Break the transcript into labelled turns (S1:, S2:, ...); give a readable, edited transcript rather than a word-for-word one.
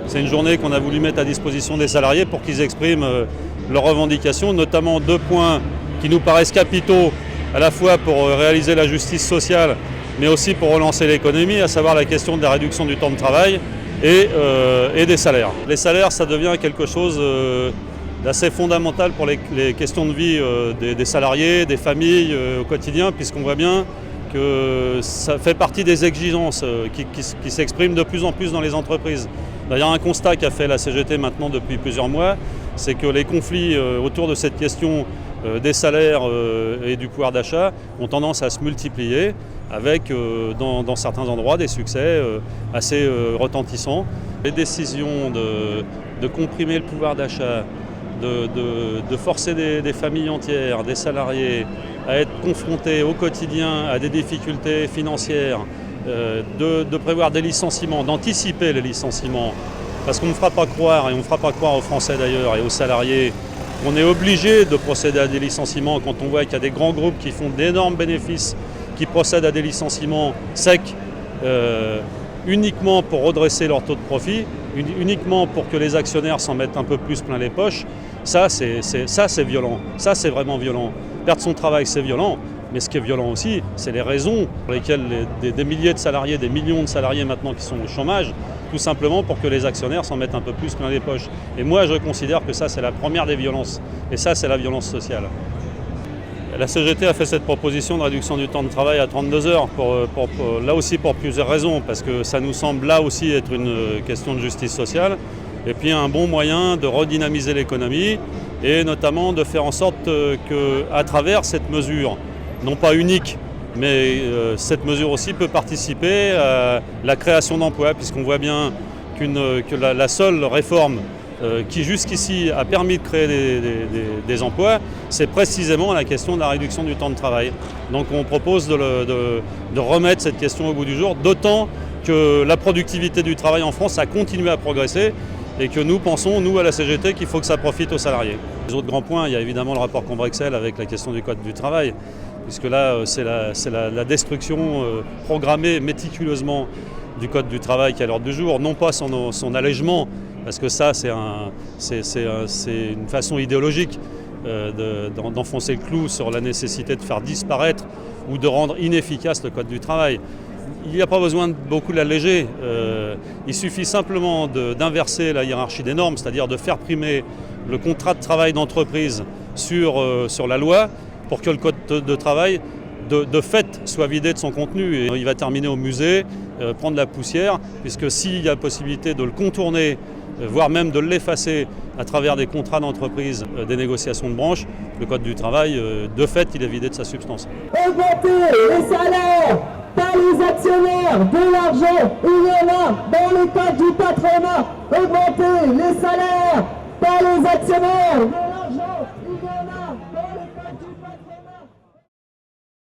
S1: C'est une journée qu'on a voulu mettre à disposition des salariés pour qu'ils expriment leurs revendications, notamment 2 points qui nous paraissent capitaux, à la fois pour réaliser la justice sociale, mais aussi pour relancer l'économie, à savoir la question de la réduction du temps de travail et des salaires. Les salaires, ça devient quelque chose d'assez fondamental pour les questions de vie des salariés, des familles au quotidien, puisqu'on voit bien que ça fait partie des exigences qui s'expriment de plus en plus dans les entreprises. D'ailleurs, un constat qu'a fait la CGT maintenant depuis plusieurs mois, c'est que les conflits autour de cette question des salaires et du pouvoir d'achat ont tendance à se multiplier avec, dans certains endroits, des succès assez retentissants. Les décisions de comprimer le pouvoir d'achat, de forcer des familles entières, des salariés à être confrontés au quotidien à des difficultés financières, de prévoir des licenciements, d'anticiper les licenciements, parce qu'on ne fera pas croire, et on ne fera pas croire aux Français d'ailleurs et aux salariés, qu'on est obligé de procéder à des licenciements quand on voit qu'il y a des grands groupes qui font d'énormes bénéfices, qui procèdent à des licenciements secs, uniquement pour redresser leur taux de profit, uniquement pour que les actionnaires s'en mettent un peu plus plein les poches. Ça, c'est violent. Ça, c'est vraiment violent. Perdre son travail, c'est violent. Mais ce qui est violent aussi, c'est les raisons pour lesquelles des milliers de salariés, des millions de salariés maintenant qui sont au chômage, tout simplement pour que les actionnaires s'en mettent un peu plus plein les poches. Et moi, je considère que ça, c'est la première des violences. Et ça, c'est la violence sociale. La CGT a fait cette proposition de réduction du temps de travail à 32 heures, là aussi pour plusieurs raisons, parce que ça nous semble là aussi être une question de justice sociale, et puis un bon moyen de redynamiser l'économie, et notamment de faire en sorte qu'à travers cette mesure, non pas unique, mais cette mesure aussi peut participer à la création d'emplois, puisqu'on voit bien que la seule réforme qui jusqu'ici a permis de créer des emplois, c'est précisément la question de la réduction du temps de travail. Donc on propose de remettre cette question au goût du jour, d'autant que la productivité du travail en France a continué à progresser et que nous pensons, nous à la CGT, qu'il faut que ça profite aux salariés. Les autres grands points, il y a évidemment le rapport Combrexel avec la question du code du travail, puisque là c'est la destruction programmée méticuleusement du code du travail qui est à l'ordre du jour, non pas son allègement, parce que ça c'est une façon idéologique d'enfoncer le clou sur la nécessité de faire disparaître ou de rendre inefficace le code du travail. Il n'y a pas besoin de beaucoup l'alléger, il suffit simplement d'inverser la hiérarchie des normes, c'est-à-dire de faire primer le contrat de travail d'entreprise sur la loi pour que le code de travail de fait soit vidé de son contenu. Et il va terminer au musée, prendre la poussière, puisque s'il y a possibilité de le contourner, voire même de l'effacer à travers des contrats d'entreprise, des négociations de branche, le code du travail, de fait, il est vidé de sa substance.
S2: Augmenter les salaires, pas les actionnaires, de l'argent, il y en a dans le code du patronat. Augmenter les salaires, pas les actionnaires.